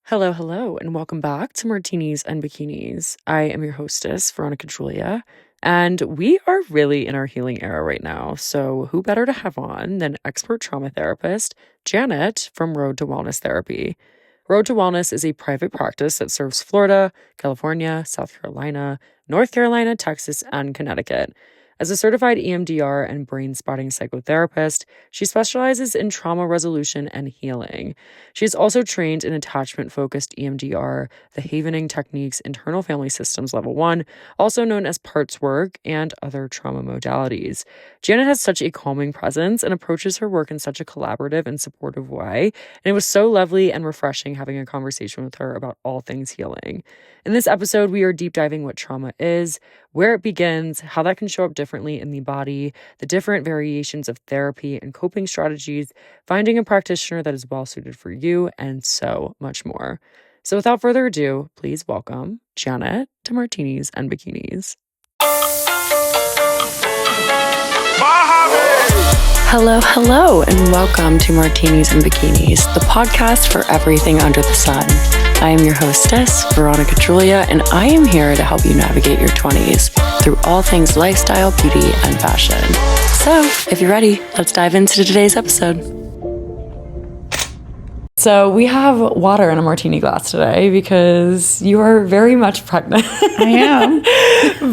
Hello, hello, and welcome back to Martinis and Bikinis. I am your hostess, Veronica Droulia, and we are really in our healing era right now. So, who better to have on than expert trauma therapist Janet from Road to Wellness Therapy? Road to Wellness is a private practice that serves Florida, California, South Carolina, North Carolina, Texas, and Connecticut. As a certified EMDR and brain spotting psychotherapist, she specializes in trauma resolution and healing. She is also trained in attachment-focused EMDR, the Havening Techniques Internal Family Systems Level 1, also known as parts work, and other trauma modalities. Janet has such a calming presence and approaches her work in such a collaborative and supportive way, and it was so lovely and refreshing having a conversation with her about all things healing. In this episode, we are deep diving what trauma is, where it begins, how that can show up differently in the body, the different variations of therapy and coping strategies, finding a practitioner that is well suited for you, and so much more. So without further ado, please welcome Janet to Martinis and Bikinis. Hello, and welcome to Martinis and Bikinis, the podcast for everything under the sun. I am your hostess, Veronica Droulia, and I am here to help you navigate your 20s through all things lifestyle, beauty, and fashion. So, if you're ready, let's dive into today's episode. So we have water in a martini glass today because you are very much pregnant. I am.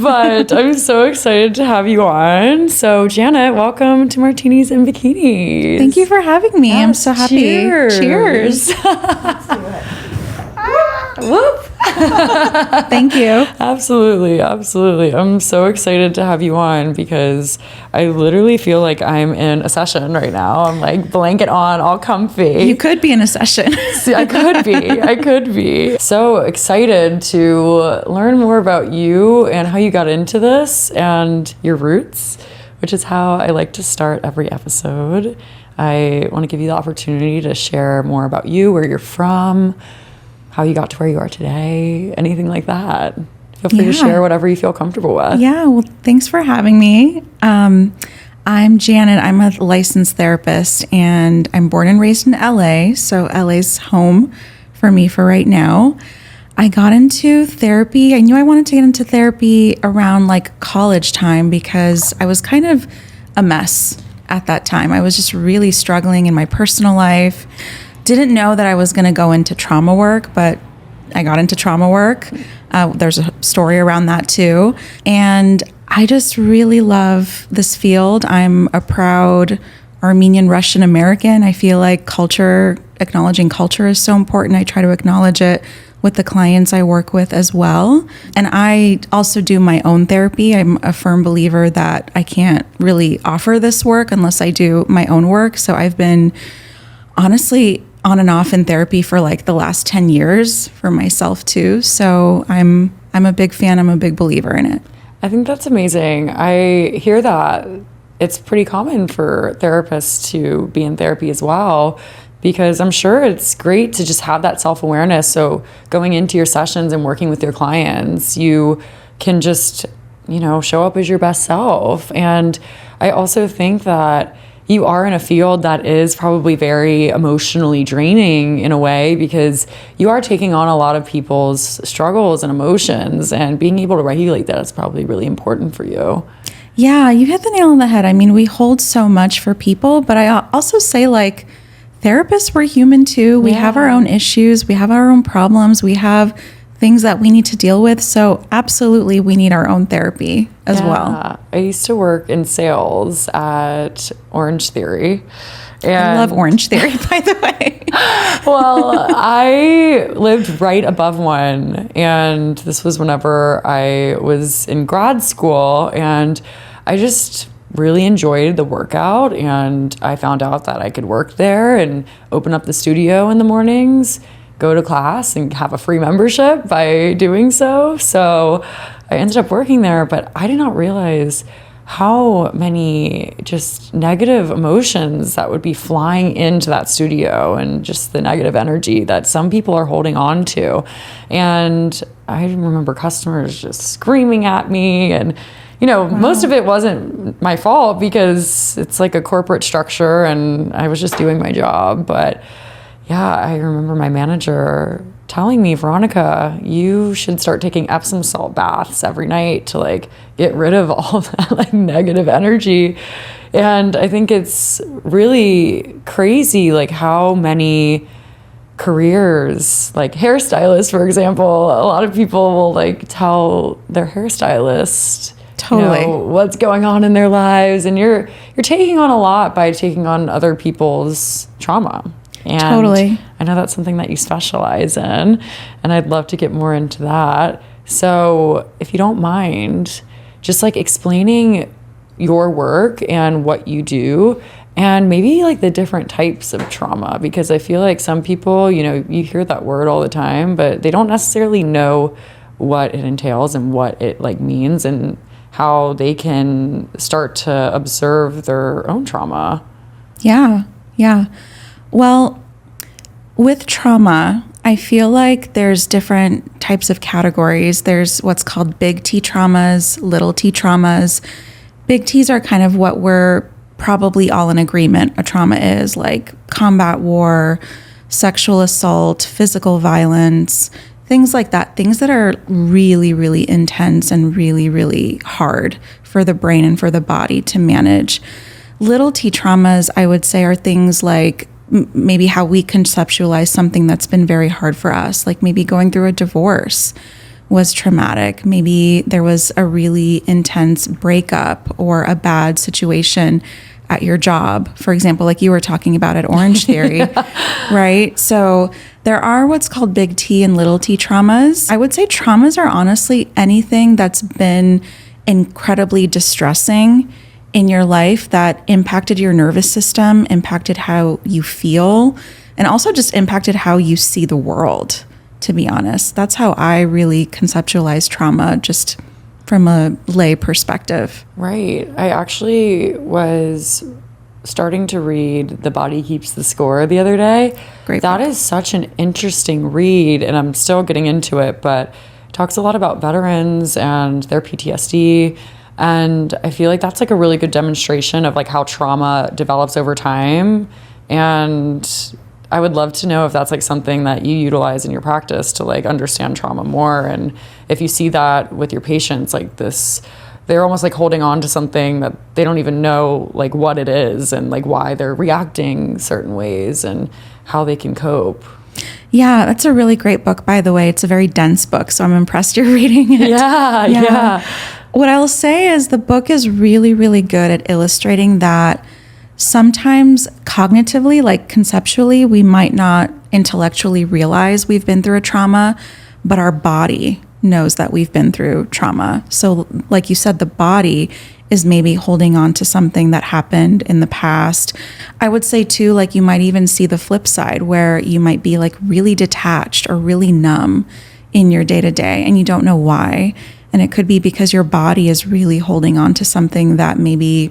But I'm so excited to have you on. So Janet, welcome to Martinis and Bikinis. Thank you for having me. Yes, I'm so happy. Cheers. Let's do it. Whoop. Thank you. Absolutely. I'm so excited to have you on because I literally feel like I'm in a session right now. I'm like blanket on, all comfy. You could be in a session. See, I could be. So excited to learn more about you and how you got into this and your roots, which is how I like to start every episode. I want to give you the opportunity to share more about you, where you're from, how you got to where you are today, anything like that. Feel free to share whatever you feel comfortable with. Yeah, well, thanks for having me. I'm Janet. I'm a licensed therapist, and I'm born and raised in LA, so LA's home for me for right now. I got into therapy. I knew I wanted to get into therapy around like college time because I was kind of a mess at that time. I was just really struggling in my personal life. Didn't know that I was going to go into trauma work, but I got into trauma work. There's a story around that too. And I just really love this field. I'm a proud Armenian Russian American. I feel like acknowledging culture is so important. I try to acknowledge it with the clients I work with as well. And I also do my own therapy. I'm a firm believer that I can't really offer this work unless I do my own work. So I've been honestly on and off in therapy for like the last 10 years for myself too. So I'm a big fan. I'm a big believer in it. I think that's amazing. I hear that it's pretty common for therapists to be in therapy as well, because I'm sure it's great to just have that self-awareness. So going into your sessions and working with your clients, you can just, show up as your best self. And I also think that you are in a field that is probably very emotionally draining in a way, because you are taking on a lot of people's struggles and emotions, and being able to regulate that is probably really important for you. Yeah, you hit the nail on the head. I mean, we hold so much for people, but I also say like therapists, we're human too. We have our own issues. We have our own problems. We have things that we need to deal with. So absolutely, we need our own therapy as well. I used to work in sales at Orange Theory. And I love Orange Theory, by the way. Well, I lived right above one, and this was whenever I was in grad school, and I just really enjoyed the workout, and I found out that I could work there and open up the studio in the mornings, go to class, and have a free membership by doing so. So I ended up working there, but I did not realize how many just negative emotions that would be flying into that studio, and just the negative energy that some people are holding on to. And I remember customers just screaming at me, and most of it wasn't my fault because it's like a corporate structure and I was just doing my job. But yeah, I remember my manager telling me, Veronica, you should start taking Epsom salt baths every night to like get rid of all that like negative energy. And I think it's really crazy like how many careers, like hairstylists, for example, a lot of people will like tell their hairstylist Totally. what's going on in their lives, and you're taking on a lot by taking on other people's trauma. And Totally. I know that's something that you specialize in, and I'd love to get more into that. So if you don't mind, just like explaining your work and what you do, and maybe like the different types of trauma, because I feel like some people, you hear that word all the time, but they don't necessarily know what it entails and what it like means and how they can start to observe their own trauma. Yeah. Yeah. Well, with trauma, I feel like there's different types of categories. There's what's called big T traumas, little T traumas. Big T's are kind of what we're probably all in agreement a trauma is, like combat war, sexual assault, physical violence, things like that, things that are really, really intense and really, really hard for the brain and for the body to manage. Little T traumas, I would say, are things like maybe how we conceptualize something that's been very hard for us, like maybe going through a divorce was traumatic. Maybe there was a really intense breakup or a bad situation at your job, for example, like you were talking about at Orange Theory, right? So there are what's called big T and little T traumas. I would say traumas are honestly anything that's been incredibly distressing in your life that impacted your nervous system, impacted how you feel, and also just impacted how you see the world, to be honest. That's how I really conceptualize trauma, just from a lay perspective. Right. I actually was starting to read The Body Keeps the Score the other day. Great That book. is such an interesting read, and I'm still getting into it, but it talks a lot about veterans and their PTSD. And I feel like that's like a really good demonstration of like how trauma develops over time. And I would love to know if that's like something that you utilize in your practice to like understand trauma more. And if you see that with your patients, like this, they're almost like holding on to something that they don't even know like what it is and like why they're reacting certain ways and how they can cope. Yeah, that's a really great book, by the way. It's a very dense book, so I'm impressed you're reading it. Yeah. What I'll say is the book is really, really good at illustrating that sometimes cognitively, like conceptually, we might not intellectually realize we've been through a trauma, but our body knows that we've been through trauma. So like you said, the body is maybe holding on to something that happened in the past. I would say too, like you might even see the flip side where you might be like really detached or really numb in your day to day and you don't know why. And it could be because your body is really holding on to something that maybe,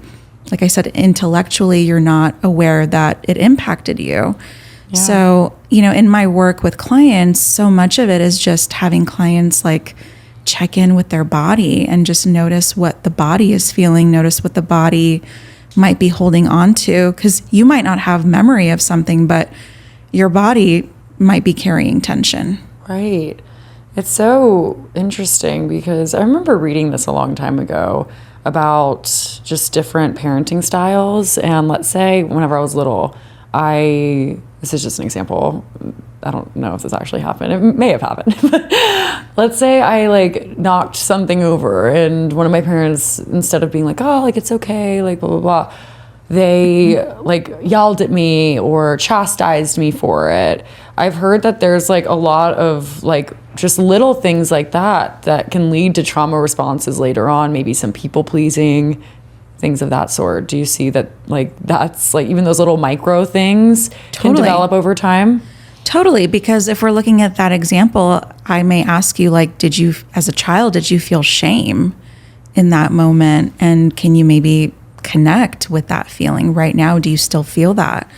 like I said, intellectually, you're not aware that it impacted you. Yeah. So, in my work with clients, so much of it is just having clients like check in with their body and just notice what the body is feeling, notice what the body might be holding on to, because you might not have memory of something, but your body might be carrying tension. Right. It's so interesting because I remember reading this a long time ago about just different parenting styles. And let's say whenever I was little, this is just an example. I don't know if this actually happened. It may have happened. Let's say I like knocked something over and one of my parents, instead of being like, oh, like it's okay, like blah, blah, blah, they like yelled at me or chastised me for it. I've heard that there's like a lot of like just little things like that can lead to trauma responses later on, maybe some people pleasing, things of that sort. Do you see that like that's like even those little micro things can develop over time? Totally, because if we're looking at that example, I may ask you like, as a child, did you feel shame in that moment? And can you maybe connect with that feeling right now? Do you still feel that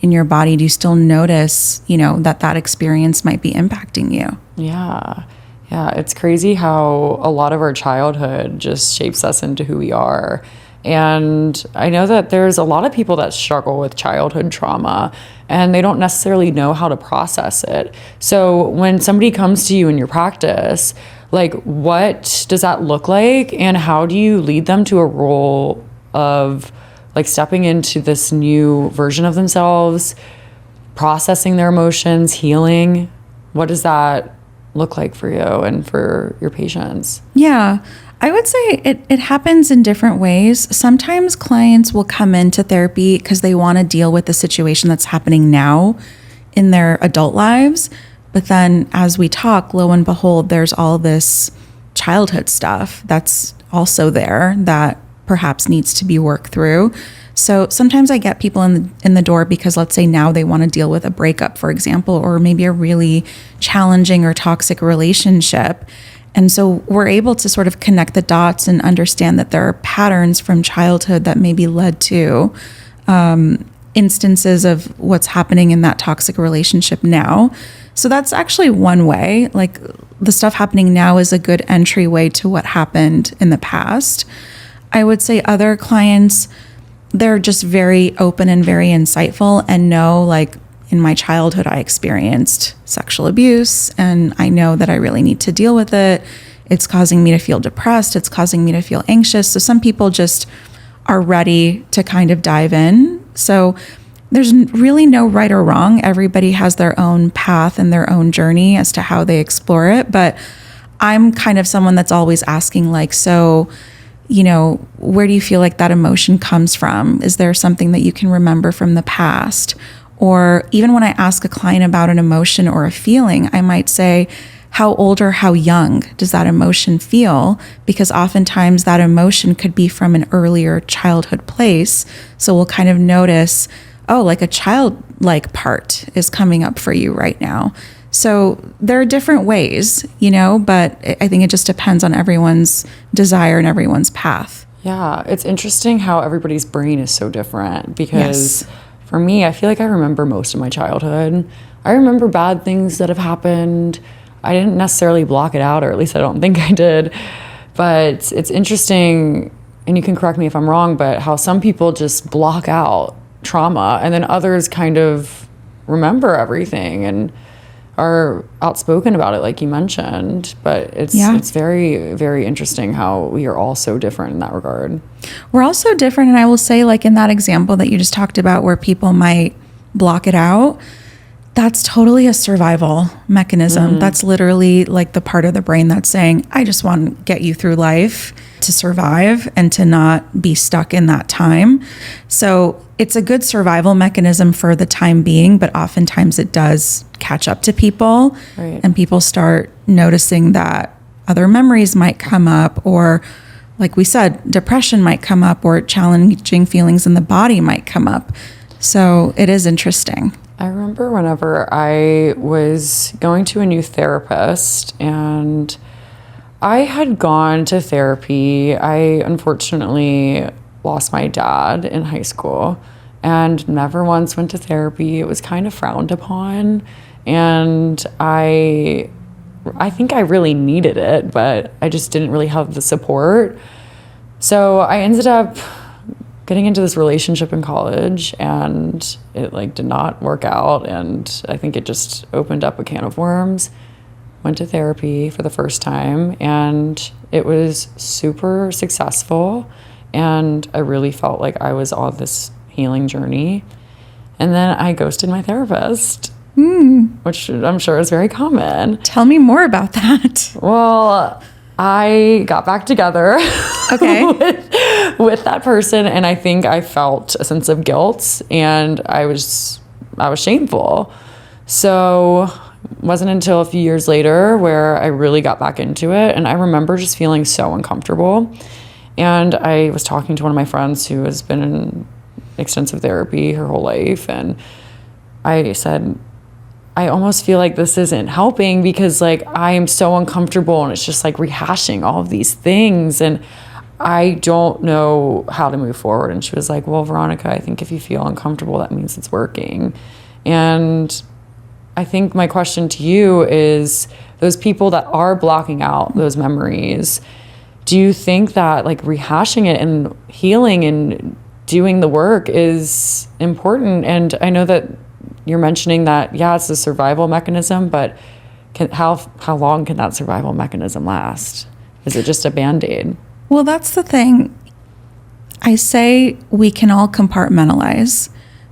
in your body? Do you still notice, that experience might be impacting you? Yeah. It's crazy how a lot of our childhood just shapes us into who we are. And I know that there's a lot of people that struggle with childhood trauma. and they don't necessarily know how to process it. So when somebody comes to you in your practice, like, what does that look like, and how do you lead them to a role of like stepping into this new version of themselves, processing their emotions, healing? What does that look like for you and for your patients? Yeah, I would say it happens in different ways. Sometimes clients will come into therapy because they want to deal with the situation that's happening now in their adult lives. But then as we talk, lo and behold, there's all this childhood stuff that's also there that perhaps needs to be worked through. So sometimes I get people in the door because, let's say, now they want to deal with a breakup, for example, or maybe a really challenging or toxic relationship. And so we're able to sort of connect the dots and understand that there are patterns from childhood that maybe led to instances of what's happening in that toxic relationship now. So that's actually one way. Like, the stuff happening now is a good entryway to what happened in the past. I would say other clients, they're just very open and very insightful and know, like, in my childhood, I experienced sexual abuse, and I know that I really need to deal with it. It's causing me to feel depressed. It's causing me to feel anxious. So some people just are ready to kind of dive in. So there's really no right or wrong. Everybody has their own path and their own journey as to how they explore it. But I'm kind of someone that's always asking, like, so, where do you feel like that emotion comes from? Is there something that you can remember from the past? Or even when I ask a client about an emotion or a feeling, I might say, how old or how young does that emotion feel? Because oftentimes that emotion could be from an earlier childhood place. So we'll kind of notice, oh, like a childlike part is coming up for you right now. So there are different ways, but I think it just depends on everyone's desire and everyone's path. Yeah, it's interesting how everybody's brain is so different because for me, I feel like I remember most of my childhood. I remember bad things that have happened. I didn't necessarily block it out, or at least I don't think I did. But it's interesting, and you can correct me if I'm wrong, but how some people just block out trauma and then others kind of remember everything and are outspoken about it, like you mentioned. But it's very, very interesting how we are all so different in that regard. We're all so different. And I will say, like in that example that you just talked about where people might block it out, that's totally a survival mechanism. Mm-hmm. That's literally like the part of the brain that's saying, I just want to get you through life to survive and to not be stuck in that time. So it's a good survival mechanism for the time being, but oftentimes it does catch up to people. Right. And people start noticing that other memories might come up, or like we said, depression might come up, or challenging feelings in the body might come up. So it is interesting. I remember whenever I was going to a new therapist, and I had gone to therapy. I unfortunately lost my dad in high school and never once went to therapy. It was kind of frowned upon, and I think I really needed it, but I just didn't really have the support. So I ended up getting into this relationship in college, and it did not work out, and I think it just opened up a can of worms. Went to therapy for the first time, and it was super successful, and I really felt like I was on this healing journey. And then I ghosted my therapist, which I'm sure is very common. Tell me more about that. Well, I got back together with that person, and I think I felt a sense of guilt, and I was shameful. So it wasn't until a few years later where I really got back into it, and I remember just feeling so uncomfortable. And I was talking to one of my friends who has been in extensive therapy her whole life, and I said, I almost feel like this isn't helping because I am so uncomfortable, and it's just rehashing all of these things, and I don't know how to move forward. And she was like, well, Veronica, I think if you feel uncomfortable, that means it's working. And I think my question to you is, those people that are blocking out those memories, do you think that rehashing it and healing and doing the work is important? And I know that you're mentioning that, yeah, it's a survival mechanism, but how long can that survival mechanism last? Is it just a Band-Aid? Well, that's the thing. I say we can all compartmentalize,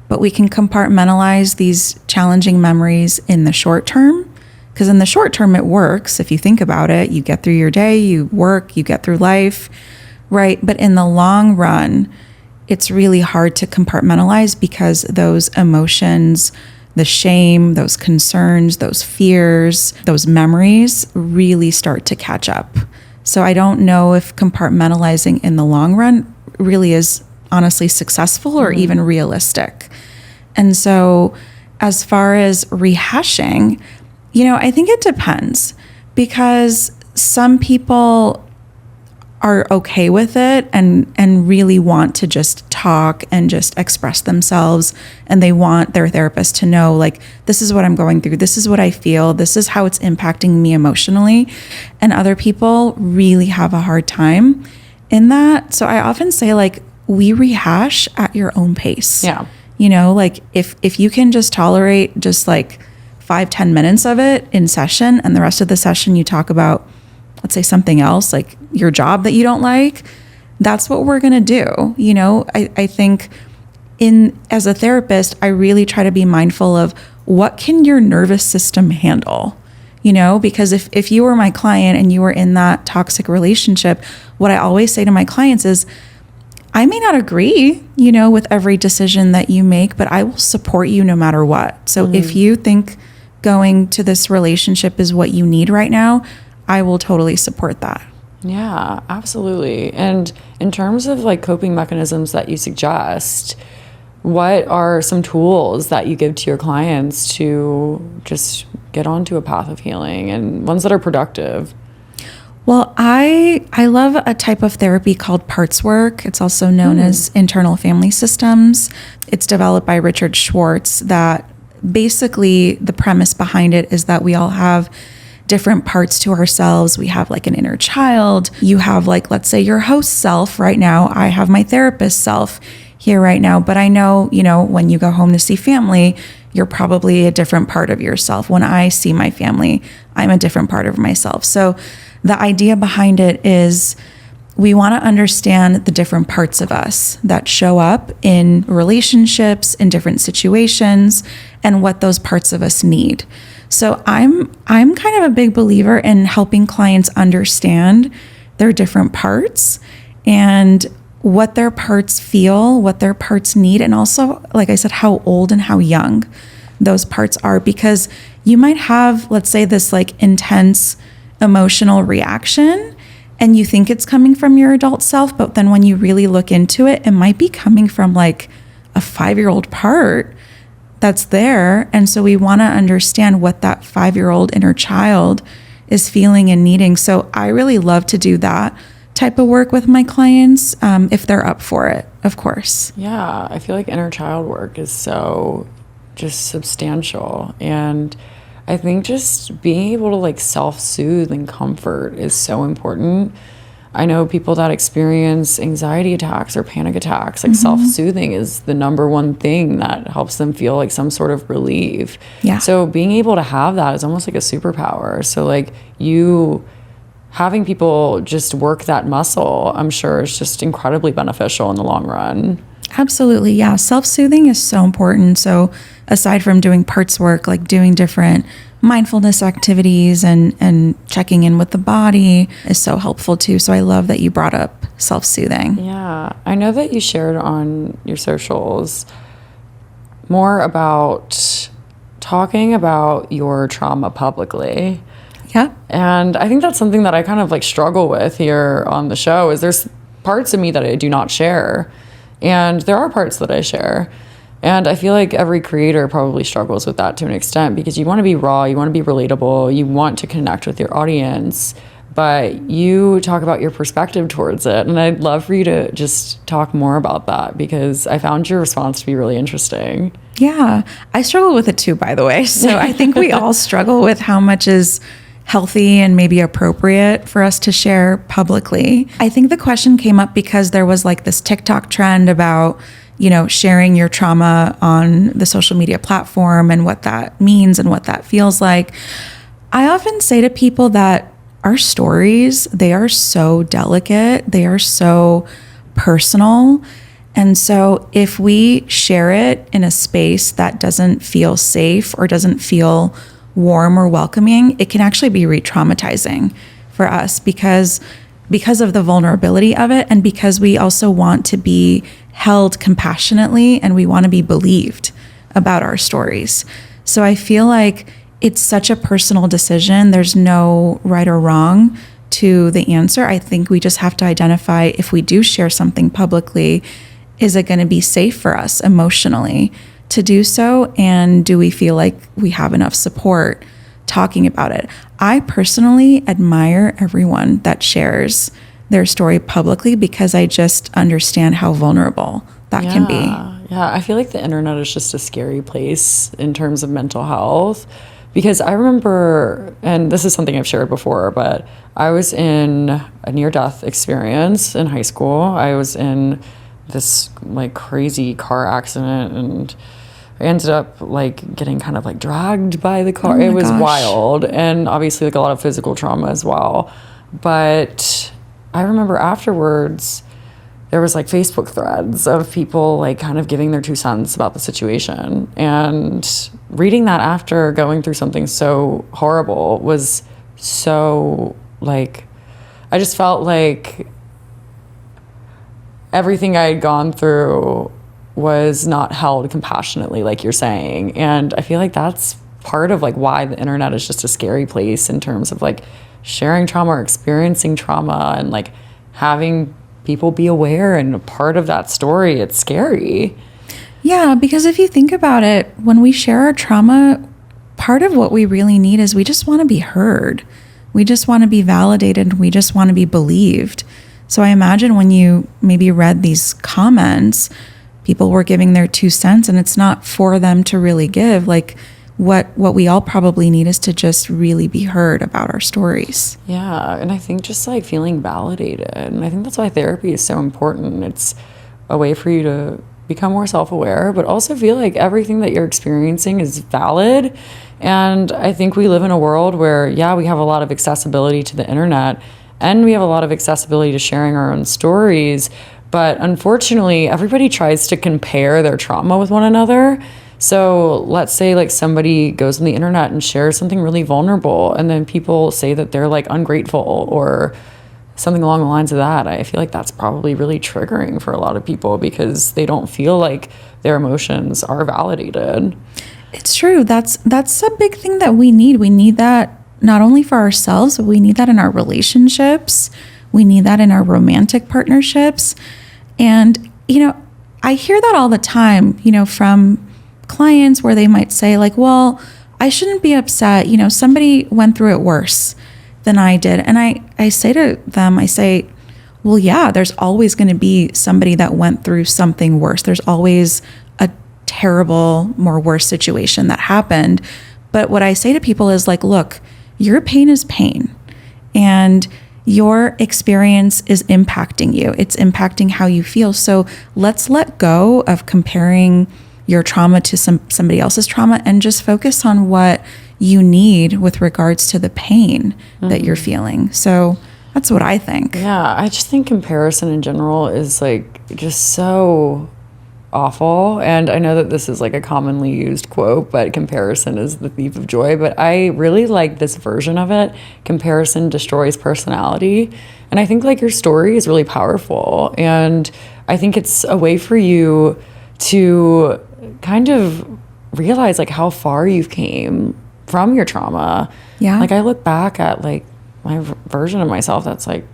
but we can compartmentalize these challenging memories in the short term. Because in the short term, it works. If you think about it, you get through your day, you work, you get through life, right? But in the long run, it's really hard to compartmentalize because those emotions, the shame, those concerns, those fears, those memories really start to catch up. So I don't know if compartmentalizing in the long run really is honestly successful or even realistic. And so as far as rehashing, I think it depends, because some people are okay with it and really want to just talk and just express themselves, and they want their therapist to know, like, this is what I'm going through, this is what I feel, this is how it's impacting me emotionally. And other people really have a hard time in that. So I often say, like, we rehash at your own pace. Yeah. Like if you can just tolerate just like 5-10 minutes of it in session, and the rest of the session you talk about, let's say, something else, like your job that you don't like, that's what we're going to do. I think as a therapist, I really try to be mindful of what can your nervous system handle, because if you were my client and you were in that toxic relationship, what I always say to my clients is, I may not agree, with every decision that you make, but I will support you no matter what. So if you think going to this relationship is what you need right now, I will totally support that. Yeah, absolutely. And in terms of like coping mechanisms that you suggest, what are some tools that you give to your clients to just get onto a path of healing, and ones that are productive? Well, I love a type of therapy called parts work. It's also known as internal family systems. It's developed by Richard Schwartz. That basically the premise behind it is that we all have different parts to ourselves. We have like an inner child. You have, like, let's say, your host self right now. I have my therapist self here right now. But I know, when you go home to see family, you're probably a different part of yourself. When I see my family, I'm a different part of myself. So the idea behind it is we want to understand the different parts of us that show up in relationships, in different situations, and what those parts of us need. So I'm kind of a big believer in helping clients understand their different parts and what their parts feel, what their parts need, and also, like I said, how old and how young those parts are. Because you might have, let's say, this like intense emotional reaction, and you think it's coming from your adult self, but then when you really look into it, it might be coming from like a 5-year-old part that's there. And so we want to understand what that 5-year-old inner child is feeling and needing. So I really love to do that type of work with my clients, if they're up for it, of course. Yeah, I feel like inner child work is so just substantial. And I think just being able to like self-soothe and comfort is so important. I know people that experience anxiety attacks or panic attacks, like self-soothing is the number one thing that helps them feel like some sort of relief. Yeah. So being able to have that is almost like a superpower. So like having people just work that muscle, I'm sure, is just incredibly beneficial in the long run. Absolutely. Yeah. Self-soothing is so important. So aside from doing parts work, like doing different mindfulness activities and checking in with the body is so helpful too. So I love that you brought up self-soothing. Yeah. I know that you shared on your socials more about talking about your trauma publicly. Yeah. And I think that's something that I kind of like struggle with here on the show, is there's parts of me that I do not share. And there are parts that I share. And I feel like every creator probably struggles with that to an extent, because you want to be raw, you want to be relatable, you want to connect with your audience, but you talk about your perspective towards it. And I'd love for you to just talk more about that, because I found your response to be really interesting. Yeah. I struggle with it too, by the way. So I think we all struggle with how much is healthy and maybe appropriate for us to share publicly. I think the question came up because there was like this TikTok trend about, sharing your trauma on the social media platform and what that means and what that feels like. I often say to people that our stories, they are so delicate, they are so personal. And so if we share it in a space that doesn't feel safe or doesn't feel warm or welcoming, it can actually be re-traumatizing for us because of the vulnerability of it, and because we also want to be held compassionately and we want to be believed about our stories. So I feel like it's such a personal decision. There's no right or wrong to the answer. I think we just have to identify, if we do share something publicly, is it going to be safe for us emotionally to do so? And do we feel like we have enough support talking about it? I personally admire everyone that shares their story publicly because I just understand how vulnerable that can be. Yeah, I feel like the internet is just a scary place in terms of mental health. Because I remember, and this is something I've shared before, but I was in a near-death experience in high school. I was in this like crazy car accident, and I ended up like getting kind of like dragged by the car. Oh my It was gosh. wild, and obviously like a lot of physical trauma as well. But I remember afterwards, there was like Facebook threads of people like kind of giving their 2 cents about the situation. And reading that after going through something so horrible was so like, I just felt like everything I had gone through was not held compassionately, like you're saying. And I feel like that's part of like why the internet is just a scary place in terms of like sharing trauma or experiencing trauma and like having people be aware and a part of that story. It's scary. Yeah, because if you think about it, when we share our trauma, part of what we really need is we just want to be heard. We just want to be validated. We just want to be believed. So I imagine when you maybe read these comments, people were giving their 2 cents, and it's not for them to really give. Like what we all probably need is to just really be heard about our stories. Yeah, and I think just like feeling validated. And I think that's why therapy is so important. It's a way for you to become more self-aware, but also feel like everything that you're experiencing is valid. And I think we live in a world where, yeah, we have a lot of accessibility to the internet, and we have a lot of accessibility to sharing our own stories. But unfortunately, everybody tries to compare their trauma with one another. So let's say like somebody goes on the internet and shares something really vulnerable, and then people say that they're like ungrateful or something along the lines of that. I feel like that's probably really triggering for a lot of people because they don't feel like their emotions are validated. It's true. That's a big thing that we need. We need that not only for ourselves, but we need that in our relationships. We need that in our romantic partnerships. And, I hear that all the time, from clients where they might say like, well, I shouldn't be upset. Somebody went through it worse than I did. And I say to them, I say, well, yeah, there's always going to be somebody that went through something worse. There's always a terrible, more worse situation that happened. But what I say to people is like, look, your pain is pain, and your experience is impacting you. It's impacting how you feel. So let's let go of comparing your trauma to somebody else's trauma and just focus on what you need with regards to the pain that you're feeling. So that's what I think. Yeah, I just think comparison in general is like just so awful. And I know that this is like a commonly used quote, but comparison is the thief of joy. But I really like this version of it. Comparison destroys personality. And I think like your story is really powerful. And I think it's a way for you to kind of realize like how far you've came from your trauma. Yeah. Like I look back at like my version of myself that's like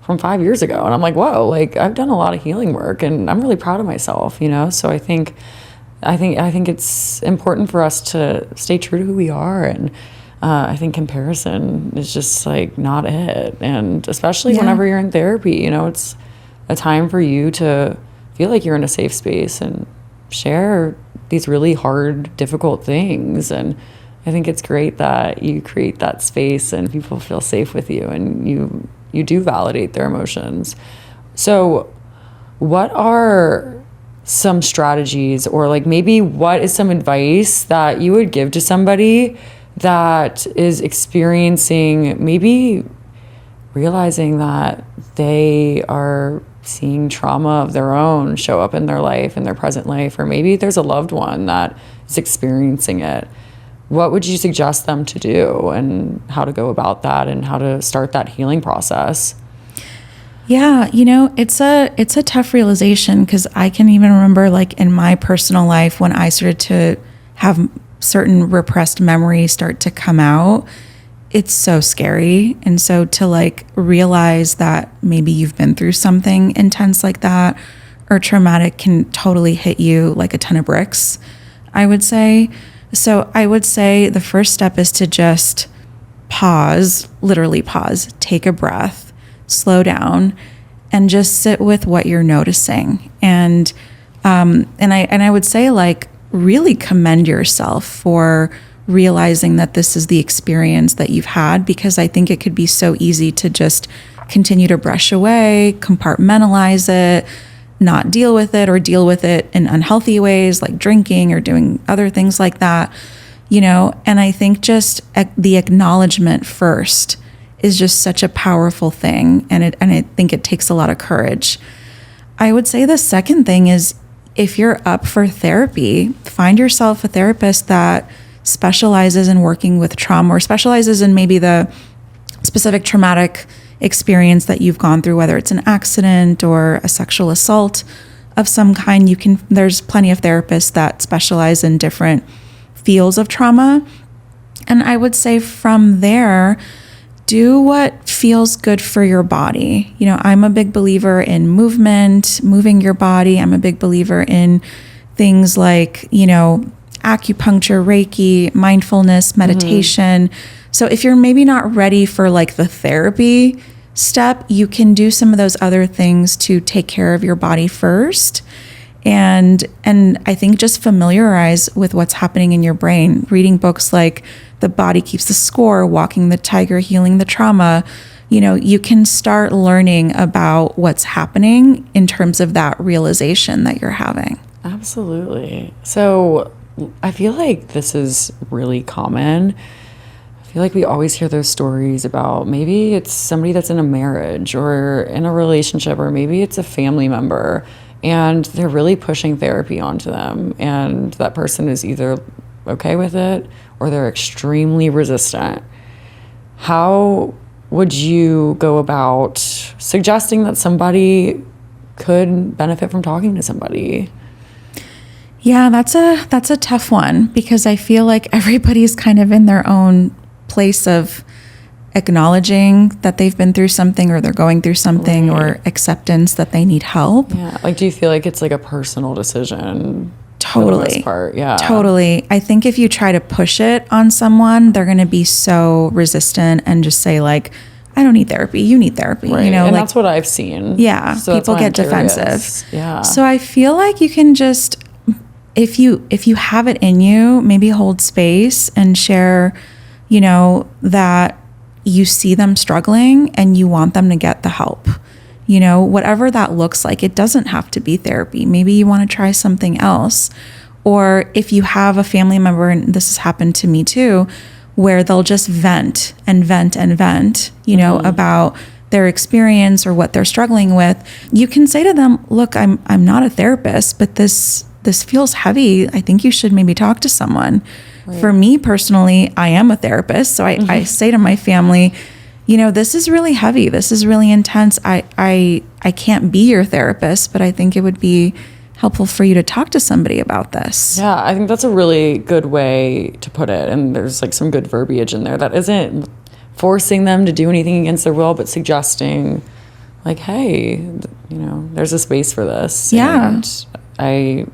from 5 years ago, and I'm like, whoa, like I've done a lot of healing work, and I'm really proud of myself, So I think it's important for us to stay true to who we are, and I think comparison is just like not it. And especially whenever you're in therapy, it's a time for you to feel like you're in a safe space and share these really hard, difficult things. And I think it's great that you create that space and people feel safe with you, and you do validate their emotions. So what are some strategies, or like maybe what is some advice that you would give to somebody that is experiencing, maybe realizing that they are seeing trauma of their own show up in their life, in their present life, or maybe there's a loved one that is experiencing it. What would you suggest them to do, and how to go about that, and how to start that healing process? Yeah, it's a tough realization, because I can even remember, like, in my personal life, when I started to have certain repressed memories start to come out. It's so scary. And so to like realize that maybe you've been through something intense like that or traumatic can totally hit you like a ton of bricks, I would say. So I would say the first step is to just pause, literally pause, take a breath, slow down, and just sit with what you're noticing. And I would say, like, really commend yourself for realizing that this is the experience that you've had, because I think it could be so easy to just continue to brush away, compartmentalize it, not deal with it, or deal with it in unhealthy ways like drinking or doing other things like that, and I think just the acknowledgement first is just such a powerful thing, and I think it takes a lot of courage. I would say the second thing is, if you're up for therapy, find yourself a therapist that specializes in working with trauma, or specializes in maybe the specific traumatic experience that you've gone through, whether it's an accident or a sexual assault of some kind. There's plenty of therapists that specialize in different fields of trauma. And I would say from there, do what feels good for your body. I'm a big believer in movement, moving your body. I'm a big believer in things like, acupuncture, Reiki, mindfulness, meditation. So if you're maybe not ready for like the therapy step, you can do some of those other things to take care of your body first. And I think just familiarize with what's happening in your brain. Reading books like The Body Keeps the Score, Walking the Tiger, Healing the Trauma, you can start learning about what's happening in terms of that realization that you're having. Absolutely. So I feel like this is really common. I feel like we always hear those stories about, maybe it's somebody that's in a marriage or in a relationship, or maybe it's a family member, and they're really pushing therapy onto them, and that person is either okay with it or they're extremely resistant. How would you go about suggesting that somebody could benefit from talking to somebody? Yeah, that's a tough one, because I feel like everybody's kind of in their own place of acknowledging that they've been through something, or they're going through something, right, or acceptance that they need help. Yeah. Like, do you feel like it's like a personal decision? Totally. For the most part? Yeah. Totally. I think if you try to push it on someone, they're going to be so resistant and just say, like, I don't need therapy. You need therapy. Right. And like, that's what I've seen. Yeah. So people get defensive. Yeah. So I feel like you can just, if you have it in you, maybe hold space and share, that you see them struggling and you want them to get the help. Whatever that looks like. It doesn't have to be therapy. Maybe you want to try something else. Or if you have a family member, and this has happened to me too, where they'll just vent and vent and vent, about their experience or what they're struggling with, you can say to them, look, I'm not a therapist, but this feels heavy. I think you should maybe talk to someone. Right. For me personally, I am a therapist. So I say to my family, this is really heavy. This is really intense. I can't be your therapist, but I think it would be helpful for you to talk to somebody about this. Yeah, I think that's a really good way to put it. And there's like some good verbiage in there that isn't forcing them to do anything against their will, but suggesting like, hey, there's a space for this. Yeah. And I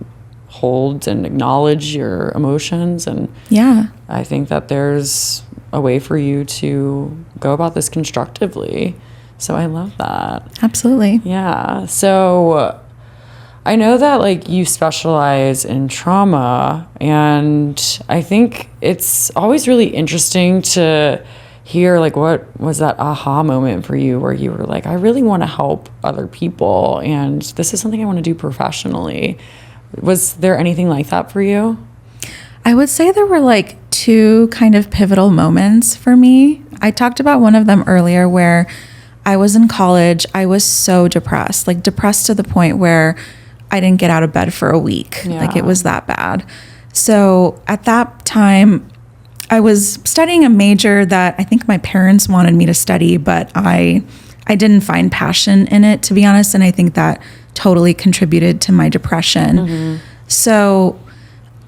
hold and acknowledge your emotions. And yeah, I think that there's a way for you to go about this constructively. So I love that. Absolutely. Yeah. So I know that like you specialize in trauma, and I think it's always really interesting to hear like what was that aha moment for you where you were like, I really want to help other people and this is something I want to do professionally. Was there anything like that for you? I would say there were like two kind of pivotal moments for me. I talked about one of them earlier where I was in college. I was so depressed, like depressed to the point where I didn't get out of bed for a week. Yeah. Like it was that bad. So at that time, I was studying a major that I think my parents wanted me to study, but I didn't find passion in it, to be honest. And I think that totally contributed to my depression. Mm-hmm. So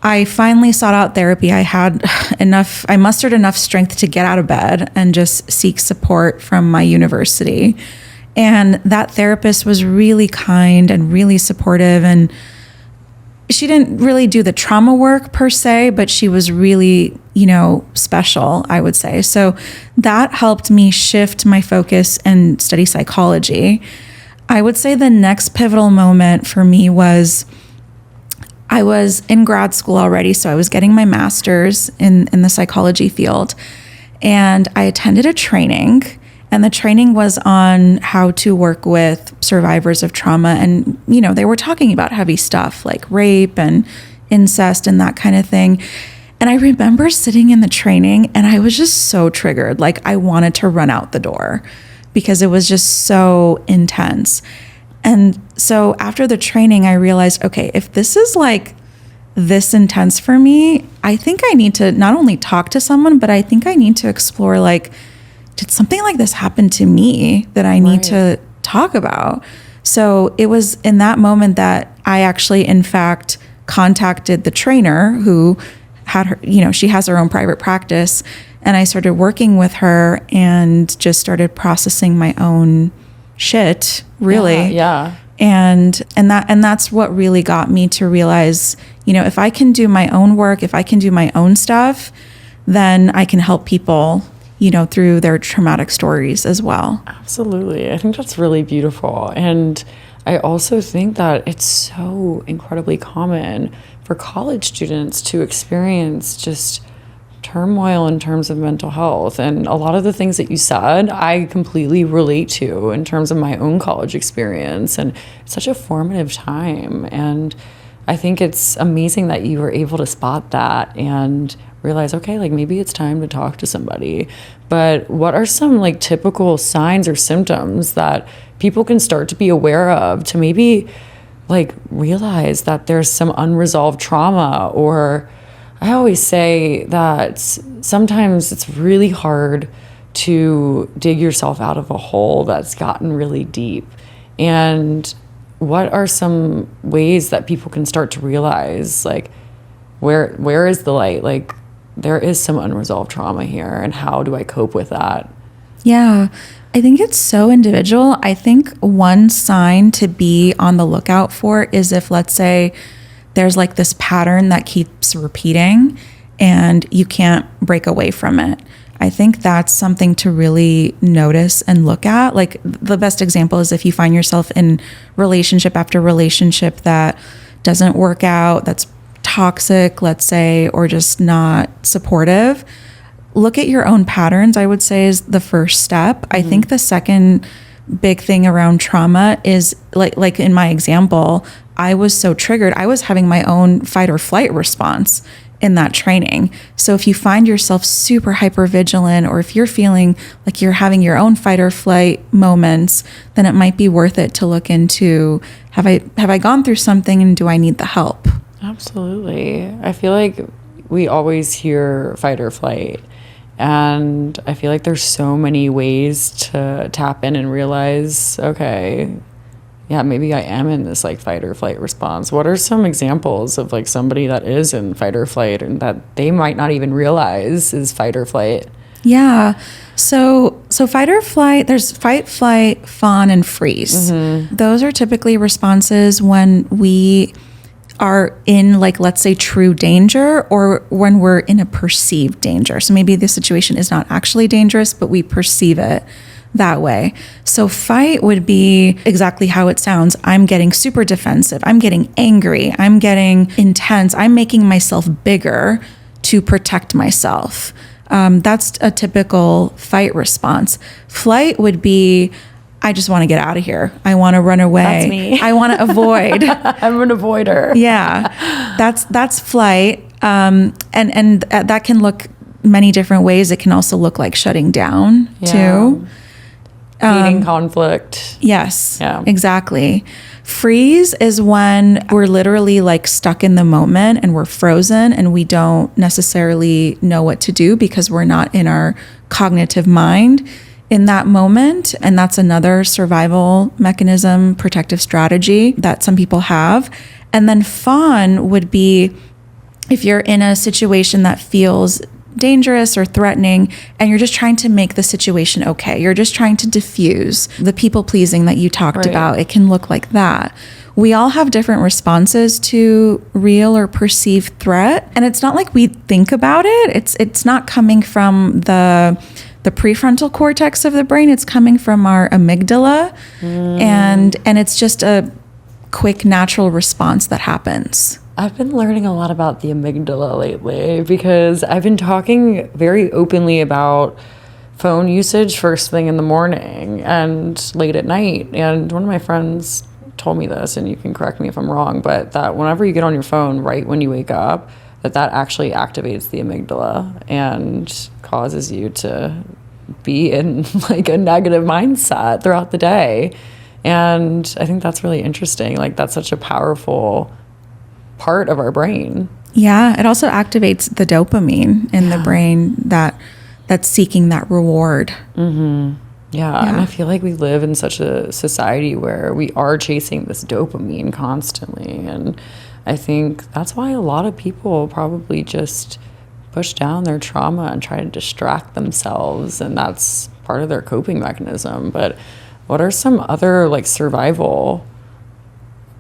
I finally sought out therapy. I mustered enough strength to get out of bed and just seek support from my university. And that therapist was really kind and really supportive. And she didn't really do the trauma work per se, but she was really, special, I would say. So that helped me shift my focus and study psychology. I would say the next pivotal moment for me was I was in grad school already, so I was getting my master's in the psychology field, and I attended a training, and the training was on how to work with survivors of trauma, and, they were talking about heavy stuff like rape and incest and that kind of thing. And I remember sitting in the training, and I was just so triggered, like I wanted to run out the door because it was just so intense. And so after the training, I realized, okay, if this is like this intense for me, I think I need to not only talk to someone, but I think I need to explore, like, did something like this happen to me that I need to talk about? So it was in that moment that I actually, in fact, contacted the trainer who had her, she has her own private practice. And I started working with her and just started processing my own shit, really. Yeah. And that's what really got me to realize, if I can do my own work, if I can do my own stuff, then I can help people, through their traumatic stories as well. Absolutely. I think that's really beautiful. And I also think that it's so incredibly common for college students to experience just turmoil in terms of mental health. And a lot of the things that you said, I completely relate to in terms of my own college experience. And it's such a formative time. And I think it's amazing that you were able to spot that and realize, okay, like maybe it's time to talk to somebody. But what are some like typical signs or symptoms that people can start to be aware of to maybe like realize that there's some unresolved trauma? Or I always say that sometimes it's really hard to dig yourself out of a hole that's gotten really deep. And what are some ways that people can start to realize, like, where is the light? Like, there is some unresolved trauma here, and how do I cope with that? Yeah, I think it's so individual. I think one sign to be on the lookout for is if, let's say, there's like this pattern that keeps repeating and you can't break away from it. I think that's something to really notice and look at. Like the best example is if you find yourself in relationship after relationship that doesn't work out, that's toxic, let's say, or just not supportive. Look at your own patterns, I would say, is the first step. Mm-hmm. I think the second big thing around trauma is like in my example, I was so triggered. I was having my own fight or flight response in that training. So if you find yourself super hyper vigilant, or if you're feeling like you're having your own fight or flight moments, then it might be worth it to look into, have I gone through something and do I need the help? Absolutely. I feel like we always hear fight or flight. And I feel like there's so many ways to tap in and realize, okay, yeah, maybe I am in this like fight or flight response. What are some examples of like somebody that is in fight or flight and that they might not even realize is fight or flight? Yeah. So fight or flight, there's fight, flight, fawn, and freeze. Mm-hmm. Those are typically responses when we are in, like, let's say, true danger, or when we're in a perceived danger. So maybe the situation is not actually dangerous, but we perceive it that way. So fight would be exactly how it sounds. I'm getting super defensive. I'm getting angry. I'm getting intense. I'm making myself bigger to protect myself. That's a typical fight response. Flight would be, I just want to get out of here. I want to run away. That's me. I want to avoid. I'm an avoider. Yeah, that's flight. And that can look many different ways. It can also look like shutting down too. Hating conflict. Yes, Yeah. exactly. Freeze is when we're literally like stuck in the moment and we're frozen and we don't necessarily know what to do because we're not in our cognitive mind in that moment. And that's another survival mechanism, protective strategy that some people have. And then fawn would be if you're in a situation that feels dangerous or threatening and you're just trying to make the situation okay. You're just trying to diffuse the people pleasing that you talked about. It can look like that. We all have different responses to real or perceived threat. And it's not like we think about it. It's not coming from the prefrontal cortex of the brain. It's coming from our amygdala. And it's just a quick natural response that happens. I've been learning a lot about the amygdala lately because I've been talking very openly about phone usage first thing in the morning and late at night. And one of my friends told me this, and you can correct me if I'm wrong, but that whenever you get on your phone right when you wake up, that actually activates the amygdala and causes you to be in like a negative mindset throughout the day. And I think that's really interesting. Like that's such a powerful part of our brain. Yeah, it also activates the dopamine in the brain that's seeking that reward. Yeah, and I feel like we live in such a society where we are chasing this dopamine constantly. And I think that's why a lot of people probably just push down their trauma and try to distract themselves. And that's part of their coping mechanism. But what are some other like survival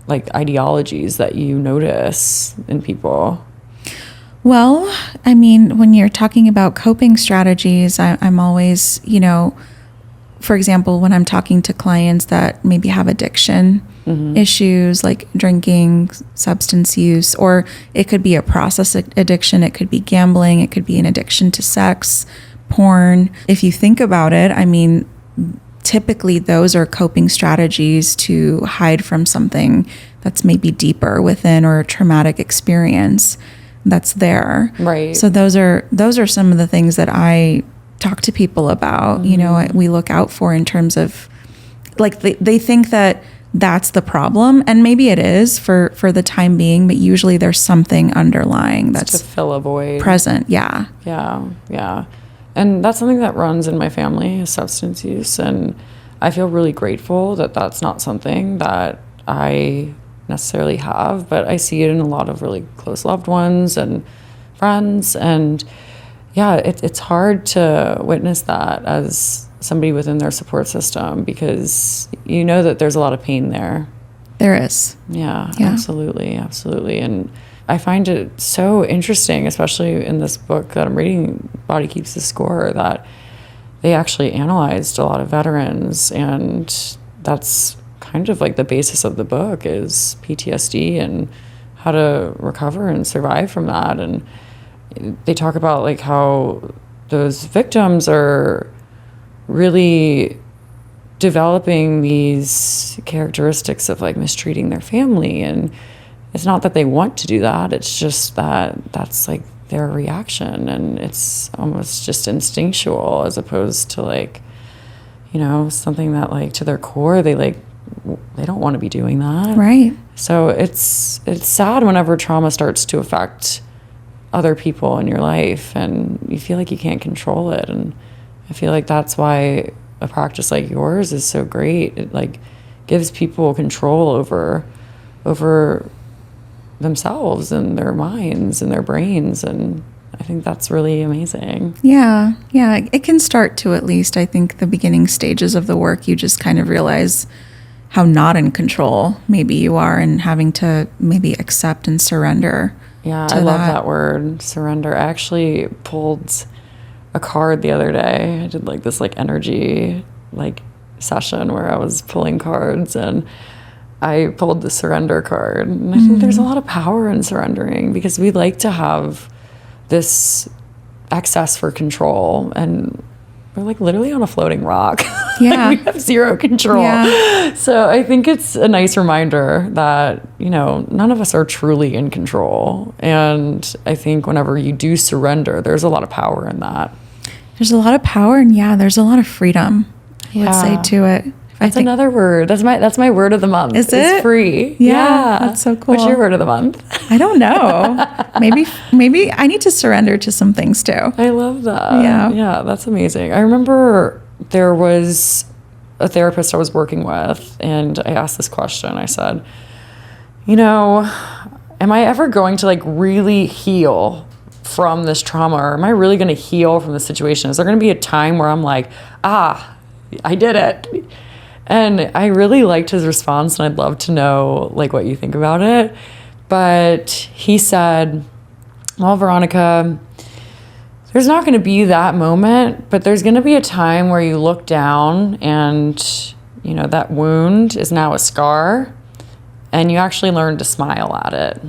like ideologies that you notice in people? Well, I mean, when you're talking about coping strategies, I'm always, for example, when I'm talking to clients that maybe have addiction issues like drinking, substance use, or it could be a process addiction, it could be gambling, it could be an addiction to sex, porn. If you think about it, I mean, typically those are coping strategies to hide from something that's maybe deeper within or a traumatic experience that's there. Right. So those are some of the things that I talk to people about, we look out for in terms of like they think that that's the problem, and maybe it is for the time being, but usually there's something underlying that's to fill a void present. Yeah. And that's something that runs in my family, is substance use. And I feel really grateful that that's not something that I necessarily have, but I see it in a lot of really close loved ones and friends. And yeah, it's hard to witness that as somebody within their support system because you know that there's a lot of pain there. There is. Yeah. Absolutely. And I find it so interesting, especially in this book that I'm reading, Body Keeps the Score, that they actually analyzed a lot of veterans, and that's kind of like the basis of the book is PTSD and how to recover and survive from that. And they talk about like how those victims are really developing these characteristics of like mistreating their family, and it's not that they want to do that, it's just that that's like their reaction, and it's almost just instinctual as opposed to like, something that like to their core they don't want to be doing that. Right. So it's sad whenever trauma starts to affect other people in your life and you feel like you can't control it. And I feel like that's why a practice like yours is so great. It like gives people control over themselves and their minds and their brains, and I think that's really amazing. Yeah, it can start to, at least I think the beginning stages of the work, you just kind of realize how not in control maybe you are, and having to maybe accept and surrender. Yeah, I love that word, surrender. I actually pulled a card the other day. I did like this like energy like session where I was pulling cards, and I pulled the surrender card. And I think there's a lot of power in surrendering because we like to have this excess for control, and we're like literally on a floating rock. Yeah. We have zero control. Yeah. So I think it's a nice reminder that, none of us are truly in control. And I think whenever you do surrender, there's a lot of power in that. There's a lot of power, and there's a lot of freedom, I would say, to it. That's another word. That's my word of the month. Is it? It's free. Yeah, that's so cool. What's your word of the month? I don't know. Maybe I need to surrender to some things too. I love that. Yeah, that's amazing. I remember there was a therapist I was working with, and I asked this question. I said, am I ever going to like really heal from this trauma, or am I really going to heal from the situation? Is there going to be a time where I'm like, I did it? And I really liked his response, and I'd love to know like what you think about it. But he said, well, Veronica, there's not going to be that moment, but there's going to be a time where you look down and, that wound is now a scar, and you actually learn to smile at it.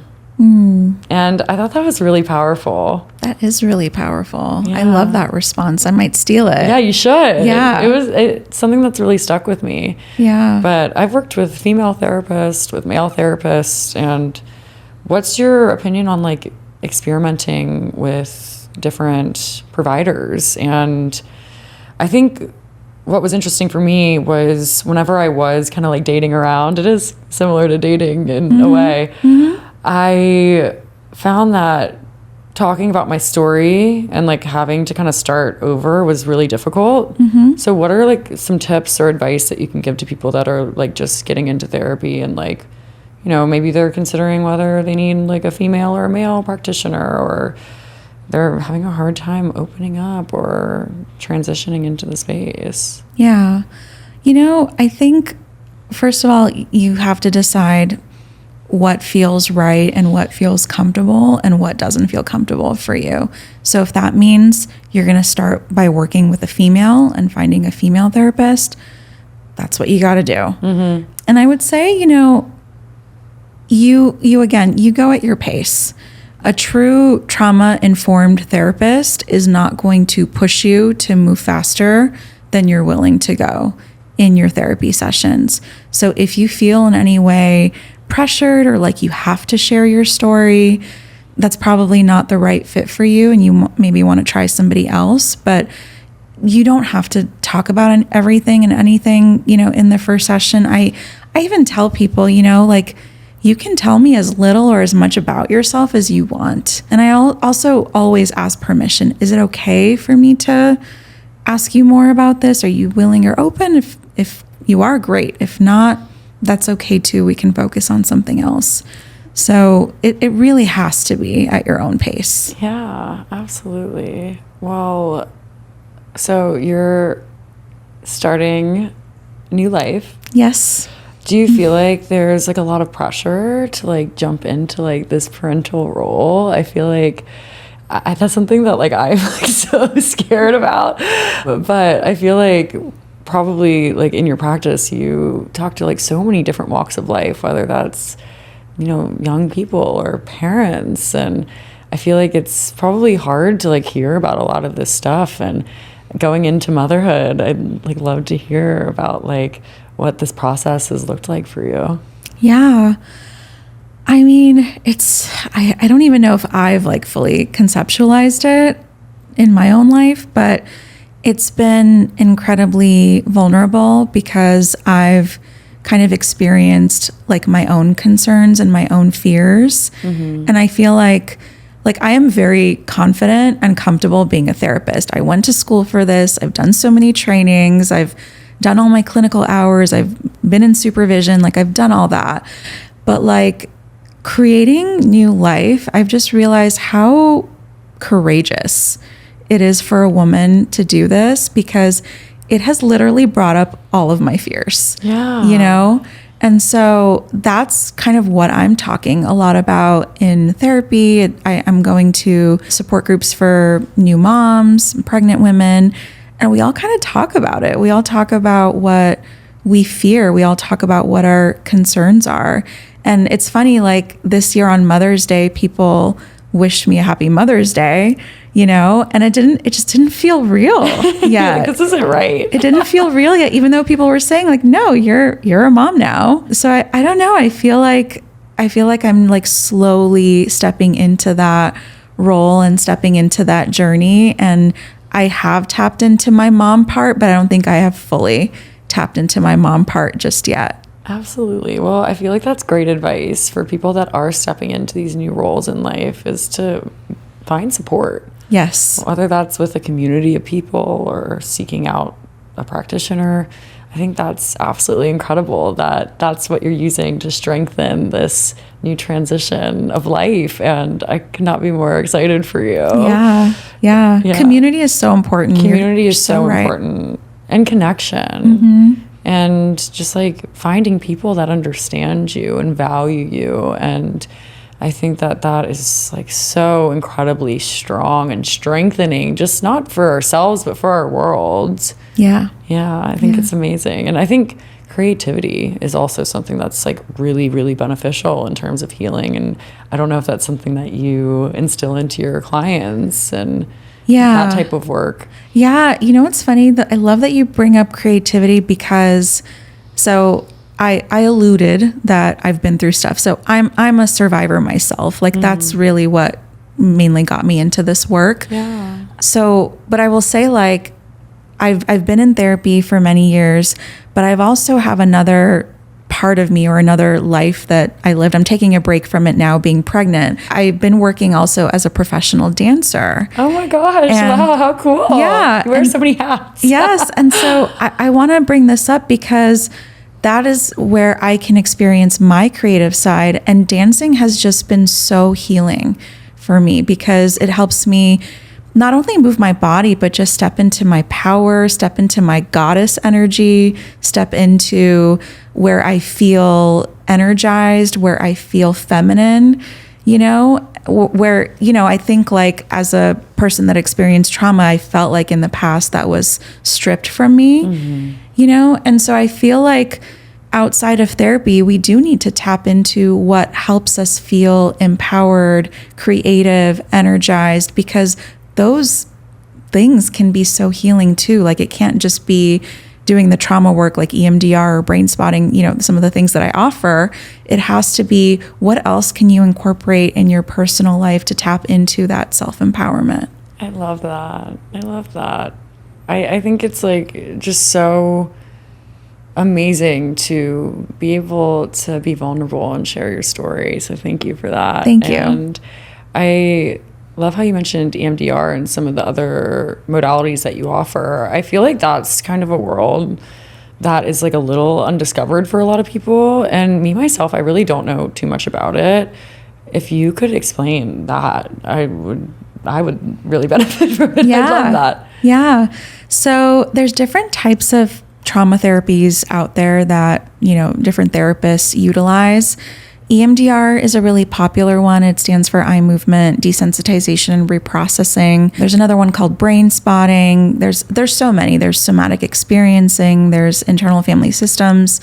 And I thought that was really powerful. That is really powerful. Yeah. I love that response. I might steal it. Yeah, you should. Yeah. It's something that's really stuck with me. Yeah. But I've worked with female therapists, with male therapists, and what's your opinion on like experimenting with different providers? And I think what was interesting for me was whenever I was kind of like dating around, it is similar to dating in a way. I found that talking about my story and like having to kind of start over was really difficult. So what are like some tips or advice that you can give to people that are like just getting into therapy and like, maybe they're considering whether they need like a female or a male practitioner, or they're having a hard time opening up or transitioning into the space? Yeah. I think first of all, you have to decide what feels right and what feels comfortable and what doesn't feel comfortable for you. So if that means you're going to start by working with a female and finding a female therapist, that's what you got to do. And I would say, you again, you go at your pace. A true trauma-informed therapist is not going to push you to move faster than you're willing to go in your therapy sessions. So if you feel in any way pressured or like you have to share your story, that's probably not the right fit for you, and you maybe want to try somebody else. But you don't have to talk about everything and anything, in the first session. I even tell people, like, you can tell me as little or as much about yourself as you want. And I also always ask permission. Is it okay for me to ask you more about this? Are you willing or open? If you are, great. If not, that's okay too. We can focus on something else. So it really has to be at your own pace. Yeah, absolutely. Well, so you're starting a new life. Yes. Do you feel like there's like a lot of pressure to like jump into like this parental role? I feel like that's something that like I'm like so scared about. But I feel like probably like in your practice you talk to like so many different walks of life, whether that's young people or parents, and I feel like it's probably hard to like hear about a lot of this stuff. And going into motherhood, I'd like love to hear about like what this process has looked like for you. Yeah, I mean, I don't even know if I've like fully conceptualized it in my own life, but it's been incredibly vulnerable because I've kind of experienced like my own concerns and my own fears. And I feel like I am very confident and comfortable being a therapist. I went to school for this. I've done so many trainings. I've done all my clinical hours. I've been in supervision. Like I've done all that. But like creating new life, I've just realized how courageous it is for a woman to do this, because it has literally brought up all of my fears. Yeah. And so that's kind of what I'm talking a lot about in therapy. I'm going to support groups for new moms, pregnant women, and we all kind of talk about it. We all talk about what we fear. We all talk about what our concerns are. And it's funny, like this year on Mother's Day, people wished me a happy Mother's Day. and it just didn't feel real yet. This isn't right. It didn't feel real yet, even though people were saying like, no, you're a mom now. So I don't know. I feel like I'm like slowly stepping into that role and stepping into that journey. And I have tapped into my mom part, but I don't think I have fully tapped into my mom part just yet. Absolutely. Well, I feel like that's great advice for people that are stepping into these new roles in life, is to find support. Yes. Whether that's with a community of people or seeking out a practitioner. I think that's absolutely incredible that that's what you're using to strengthen this new transition of life. And I could not be more excited for you. Yeah. Community is so important. Community is so important. And connection. And just like finding people that understand you and value you. And I think that is like so incredibly strong and strengthening, just not for ourselves, but for our world. Yeah. I think it's amazing. And I think creativity is also something that's like really, really beneficial in terms of healing. And I don't know if that's something that you instill into your clients and that type of work. Yeah. It's funny that I love that you bring up creativity, because I alluded that I've been through stuff. So I'm a survivor myself. Like that's really what mainly got me into this work. Yeah. So, but I will say, like, I've been in therapy for many years, but I've also have another part of me or another life that I lived. I'm taking a break from it now, being pregnant. I've been working also as a professional dancer. Oh my gosh. Wow, how cool. Yeah. You wear so many hats. Yes. And so I want to bring this up because that is where I can experience my creative side. And dancing has just been so healing for me, because it helps me not only move my body, but just step into my power, step into my goddess energy, step into where I feel energized, where I feel feminine, where, I think like as a person that experienced trauma, I felt like in the past that was stripped from me, and so I feel like outside of therapy, we do need to tap into what helps us feel empowered, creative, energized, because those things can be so healing too. Like it can't just be doing the trauma work like EMDR or brain spotting, some of the things that I offer. It has to be, what else can you incorporate in your personal life to tap into that self-empowerment? I love that. I think it's like just so amazing to be able to be vulnerable and share your story. So thank you for that. Thank you. And I love how you mentioned EMDR and some of the other modalities that you offer. I feel like that's kind of a world that is like a little undiscovered for a lot of people. And me, myself, I really don't know too much about it. If you could explain that, I would really benefit from it. Yeah. I love that. Yeah. So there's different types of trauma therapies out there that, different therapists utilize. EMDR is a really popular one. It stands for eye movement desensitization and reprocessing. There's another one called brain spotting. There's so many. There's somatic experiencing. There's internal family systems.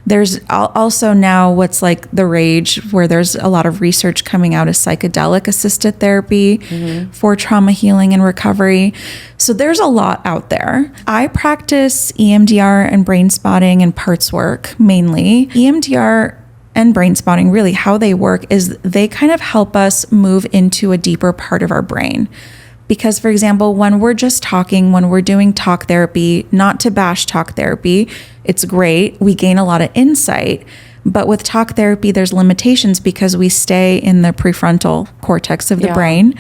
There's also now what's like the rage, where there's a lot of research coming out, is psychedelic assisted therapy for trauma healing and recovery. So there's a lot out there. I practice EMDR and brain spotting and parts work mainly. EMDR and brain spotting, really how they work is they kind of help us move into a deeper part of our brain. Because, for example, when we're just talking, when we're doing talk therapy, not to bash talk therapy, it's great. We gain a lot of insight. But with talk therapy, there's limitations because we stay in the prefrontal cortex of the brain.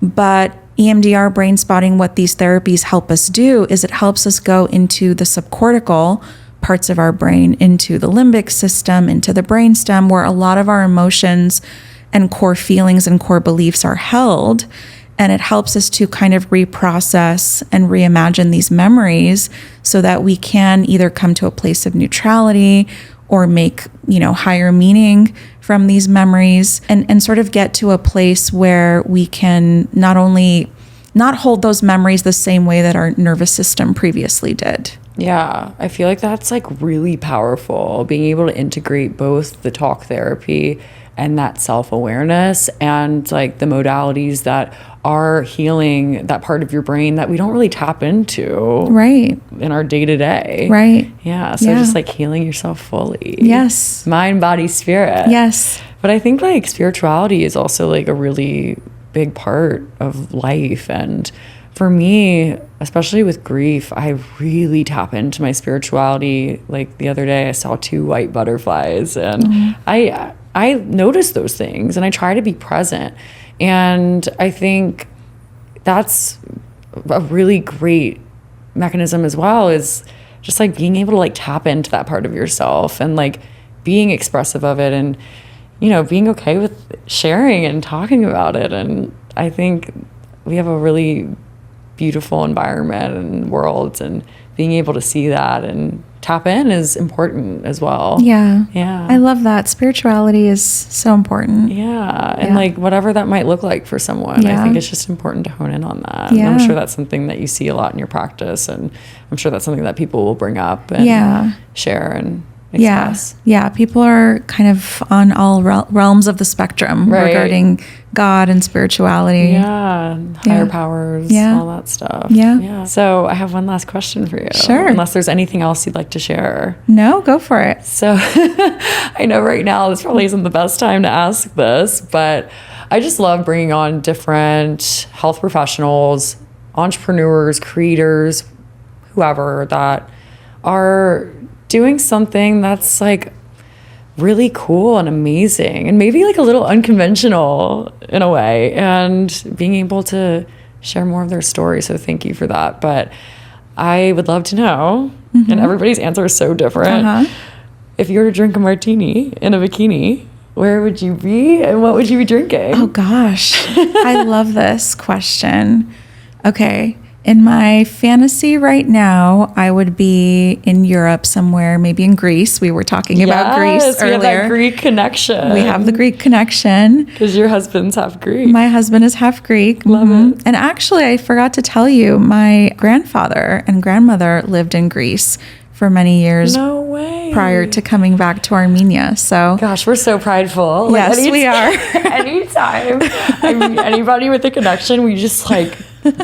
But EMDR, brain spotting, what these therapies help us do is it helps us go into the subcortical parts of our brain, into the limbic system, into the brainstem, where a lot of our emotions and core feelings and core beliefs are held. And it helps us to kind of reprocess and reimagine these memories so that we can either come to a place of neutrality or make, higher meaning from these memories, and sort of get to a place where we can not only not hold those memories the same way that our nervous system previously did. Yeah, I feel like that's like really powerful, being able to integrate both the talk therapy and that self-awareness and like the modalities that are healing that part of your brain that we don't really tap into Right. in our day-to-day. Right. Yeah, so just like healing yourself fully. Yes. Mind, body, spirit. Yes. But I think like spirituality is also like a really big part of life. And for me, especially with grief, I really tap into my spirituality. Like the other day I saw 2 white butterflies and I notice those things and I try to be present. And I think that's a really great mechanism as well, is just like being able to like tap into that part of yourself and like being expressive of it and, you know, being okay with sharing and talking about it. And I think we have a really beautiful environment and world, and being able to see that and tap in is important as well. Yeah. Yeah. I love that. Spirituality is so important. Yeah. And like whatever that might look like for someone, I think it's just important to hone in on that. Yeah. And I'm sure that's something that you see a lot in your practice. And I'm sure that's something that people will bring up and share and express. Yeah. People are kind of on all realms of the spectrum regarding God and spirituality. Yeah. Higher powers, all that stuff. Yeah. So I have one last question for you. Sure. Unless there's anything else you'd like to share. No, go for it. So I know right now this probably isn't the best time to ask this, but I just love bringing on different health professionals, entrepreneurs, creators, whoever that are doing something that's like really cool and amazing and maybe like a little unconventional in a way, and being able to share more of their story. So thank you for that. But I would love to know, and everybody's answer is so different. If you were to drink a martini in a bikini, where would you be and what would you be drinking? Oh gosh, I love this question. Okay. In my fantasy right now, I would be in Europe somewhere, maybe in Greece. We were talking about Greece earlier. We have that Greek connection. We have the Greek connection. Because your husband's half Greek. My husband is half Greek. Love it. And actually, I forgot to tell you, my grandfather and grandmother lived in Greece for many years. No way. Prior to coming back to Armenia. So, gosh, we're so prideful. Yes, we are. Anytime I meet anybody with a connection, we just like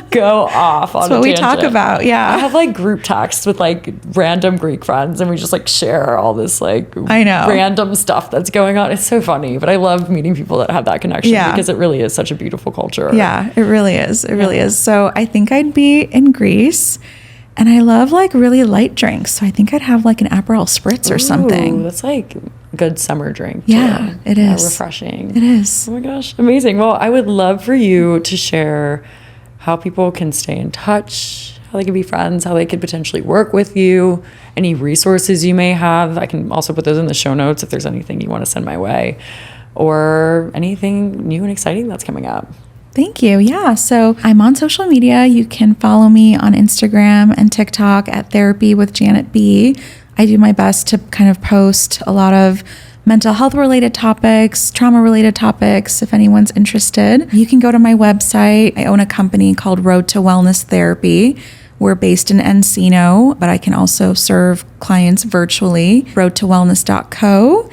go off on that's what we talk about. Yeah. I have like group texts with like random Greek friends, and we just like share all this like I know random stuff that's going on. It's so funny, but I love meeting people that have that connection because it really is such a beautiful culture. Yeah, it really is. It really is. So I think I'd be in Greece. And I love like really light drinks. So I think I'd have like an Aperol Spritz or something. That's like a good summer drink. Yeah, too. it is. Refreshing. It is. Oh my gosh, amazing. Well, I would love for you to share how people can stay in touch, how they can be friends, how they could potentially work with you, any resources you may have. I can also put those in the show notes if there's anything you want to send my way, or anything new and exciting that's coming up. Thank you. Yeah. So I'm on social media. You can follow me on Instagram and TikTok at Therapy with Janet B. I do my best to kind of post a lot of mental health related topics, trauma related topics. If anyone's interested, you can go to my website. I own a company called Road to Wellness Therapy. We're based in Encino, but I can also serve clients virtually. roadtowellness.co.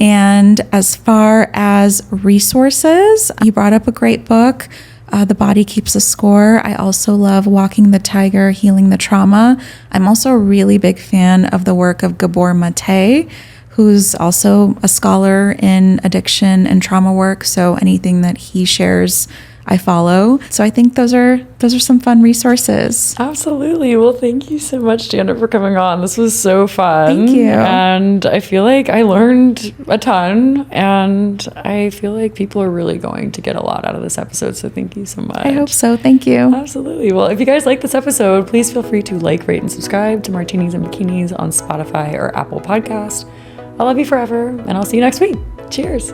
And as far as resources, you brought up a great book, The Body Keeps a Score. I also love Walking the Tiger, Healing the Trauma. I'm also a really big fan of the work of Gabor Mate, who's also a scholar in addiction and trauma work. So anything that he shares, I follow. So I think those are some fun resources. Absolutely. Well, thank you so much, Janet, for coming on. This was so fun. Thank you. And I feel like I learned a ton, and I feel like people are really going to get a lot out of this episode. So thank you so much. I hope so. Thank you. Absolutely. Well, if you guys like this episode, please feel free to like, rate, and subscribe to Martinis and Bikinis on Spotify or Apple Podcast. I love you forever, and I'll see you next week. Cheers.